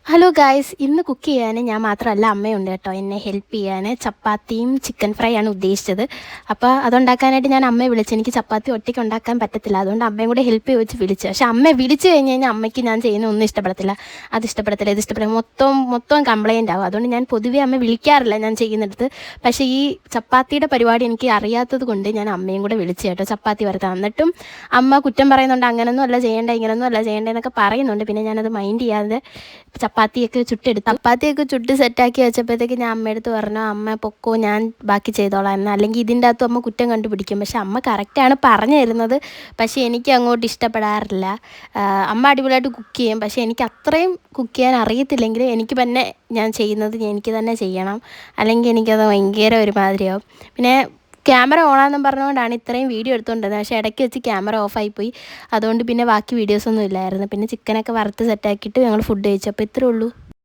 Hello guys, ഇന്ന് cook ചെയ്യാൻ ഞാൻ മാത്രമല്ല അമ്മയുണ്ട് കേട്ടോ എന്നെ ഹെൽപ്പ് ചെയ്യാൻ. ചപ്പാത്തിയും ചിക്കൻ ഫ്രൈ ആണ് ഉദ്ദേശിച്ചത്. അപ്പോൾ അതുണ്ടാക്കാനായിട്ട് ഞാൻ അമ്മയെ വിളിച്ചു. എനിക്ക് ചപ്പാത്തി ഒറ്റയ്ക്ക് ഉണ്ടാക്കാൻ പറ്റത്തില്ല, അതുകൊണ്ട് അമ്മയും കൂടെ ഹെൽപ്പ് ചോദിച്ച് വിളിച്ചു. പക്ഷേ അമ്മയെ വിളിച്ചു കഴിഞ്ഞ് കഴിഞ്ഞാൽ അമ്മയ്ക്ക് ഞാൻ ചെയ്യുന്ന ഒന്നും ഇഷ്ടപ്പെടത്തില്ല. അത് ഇഷ്ടപ്പെടത്തില്ല, ഇത് ഇഷ്ടപ്പെടില്ല, മൊത്തം കംപ്ലയിൻ്റ് ആവും. അതുകൊണ്ട് ഞാൻ പൊതുവേ അമ്മ വിളിക്കാറില്ല ഞാൻ ചെയ്യുന്നിടത്ത്. പക്ഷേ ഈ ചപ്പാത്തിയുടെ പരിപാടി എനിക്ക് അറിയാത്തത് കൊണ്ട് ഞാൻ അമ്മയും കൂടെ വിളിച്ചു കേട്ടോ ചപ്പാത്തി വരത്താൻ. എന്നിട്ടും അമ്മ കുറ്റം പറയുന്നുണ്ട്, അങ്ങനൊന്നും അല്ല ചെയ്യേണ്ട, ഇങ്ങനൊന്നും അല്ല ചെയ്യേണ്ടതെന്നൊക്കെ പറയുന്നുണ്ട്. പിന്നെ ഞാനത് മൈൻഡ് ചെയ്യാതെ ചപ്പാത്തിയൊക്കെ ചുട്ട് സെറ്റാക്കി വെച്ചപ്പോഴത്തേക്ക് ഞാൻ അമ്മയടുത്ത് പറഞ്ഞു, അമ്മ പൊക്കോ, ഞാൻ ബാക്കി ചെയ്തോളാം എന്ന്. അല്ലെങ്കിൽ ഇതിൻ്റെ അകത്ത് അമ്മ കുറ്റം കണ്ടുപിടിക്കും. പക്ഷെ അമ്മ കറക്റ്റാണ് പറഞ്ഞു തരുന്നത്. പക്ഷേ എനിക്ക് അങ്ങോട്ട് ഇഷ്ടപ്പെടാറില്ല. അമ്മ അടിപൊളിയായിട്ട് കുക്ക് ചെയ്യും, പക്ഷേ എനിക്ക് അത്രയും കുക്ക് ചെയ്യാൻ അറിയത്തില്ലെങ്കിൽ എനിക്ക് തന്നെ ഞാൻ ചെയ്യുന്നത് എനിക്ക് തന്നെ ചെയ്യണം. അല്ലെങ്കിൽ എനിക്കത് ഭയങ്കര ഒരുമാതിരിയാവും. പിന്നെ ക്യാമറ ഓണാണെന്നും പറഞ്ഞുകൊണ്ടാണ് ഇത്രയും വീഡിയോ എടുത്തുകൊണ്ടിരുന്നത്. പക്ഷേ ഇടയ്ക്ക് വെച്ച് ക്യാമറ ഓഫായിപ്പോയി. അതുകൊണ്ട് പിന്നെ ബാക്കി വീഡിയോസൊന്നും ഇല്ലായിരുന്നു. പിന്നെ ചിക്കനൊക്കെ വറുത്ത് സെറ്റാക്കിയിട്ട് ഞങ്ങൾ ഫുഡ് കഴിച്ചു. അപ്പോൾ ഇത്രയേ ഉള്ളൂ.